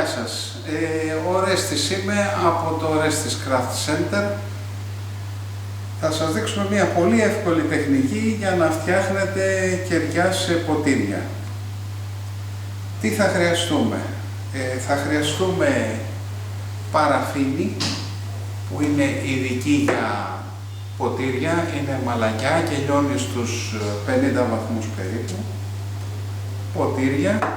Γεια σας. Ο Ρέστης είμαι από το Ρέστης Craft Center. Θα σας δείξουμε μια πολύ εύκολη τεχνική για να φτιάχνετε κεριά σε ποτήρια. Τι θα χρειαστούμε? Θα χρειαστούμε παραφίνη που είναι ειδική για ποτήρια, είναι μαλακιά και λιώνει στους 50 βαθμούς περίπου. Ποτήρια,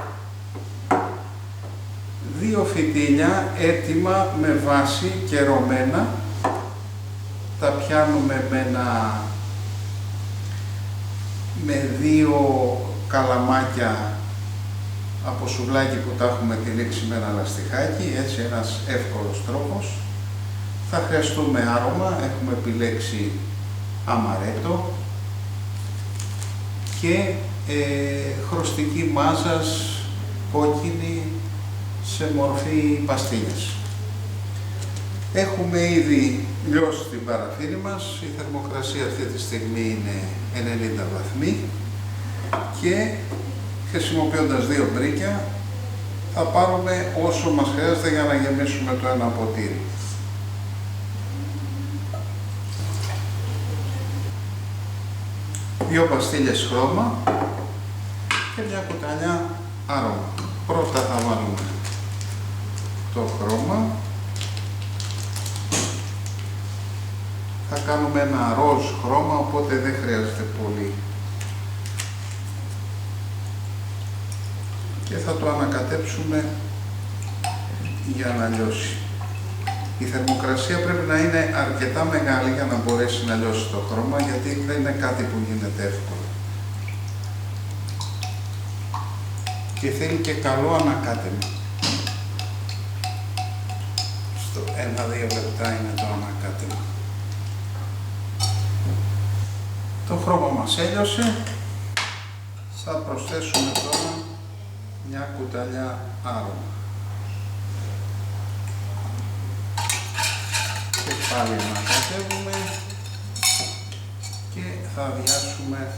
2 φυτίλια έτοιμα με βάση κερωμένα, τα πιάνουμε με 2 καλαμάκια από σουβλάκι που τα έχουμε τυλίξει με ένα λαστιχάκι, έτσι ένας εύκολος τρόπος. Θα χρειαστούμε άρωμα, έχουμε επιλέξει αμαρέτο και χρωστική μάζας κόκκινη σε μορφή παστίλιας. Έχουμε ήδη λιώσει την παραφίνη μας, η θερμοκρασία αυτή τη στιγμή είναι 90 βαθμοί και χρησιμοποιώντας 2 μπρίκια θα πάρουμε όσο μας χρειάζεται για να γεμίσουμε το ένα ποτήρι. Δύο παστίλιες χρώμα και μια κουταλιά άρωμα. Πρώτα θα βάλουμε το χρώμα. Θα κάνουμε ένα ροζ χρώμα, οπότε δεν χρειάζεται πολύ. Και θα το ανακατέψουμε για να λιώσει. Η θερμοκρασία πρέπει να είναι αρκετά μεγάλη για να μπορέσει να λιώσει το χρώμα, γιατί δεν είναι κάτι που γίνεται εύκολα. Και θέλει και καλό ανακάτεμα. Στο 1-2 λεπτά είναι το ανακάτεμα. Το χρώμα μας έλειωσε. Θα προσθέσουμε τώρα μια κουταλιά άρωμα. Και πάλι ανακατεύουμε και θα αδειάσουμε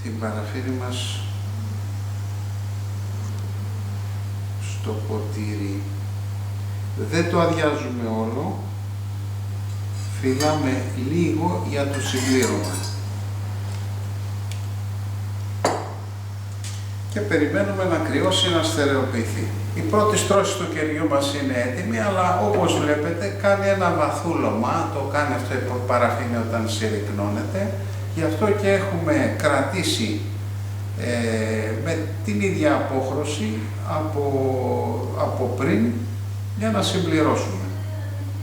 την παραφίνη μας στο ποτήρι. Δεν το αδειάζουμε όλο, φυλάμε λίγο για το συμπλήρωμα. Και περιμένουμε να κρυώσει, να στερεοποιηθεί. Η πρώτη στρώση του κεριού μας είναι έτοιμη, αλλά όπως βλέπετε κάνει ένα βαθούλωμα, το κάνει αυτό η παραφίνη όταν συρρυκνώνεται. Γι' αυτό και έχουμε κρατήσει με την ίδια απόχρωση από πριν για να συμπληρώσουμε.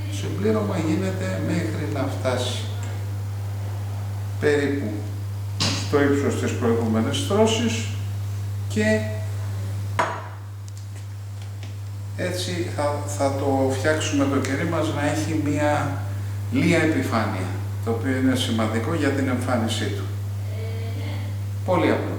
Το συμπλήρωμα γίνεται μέχρι να φτάσει περίπου στο ύψος της προηγούμενης στρώσης και έτσι θα το φτιάξουμε το κερί μας να έχει μία λία επιφάνεια, το οποίο είναι σημαντικό για την εμφάνισή του. Πολύ απλό.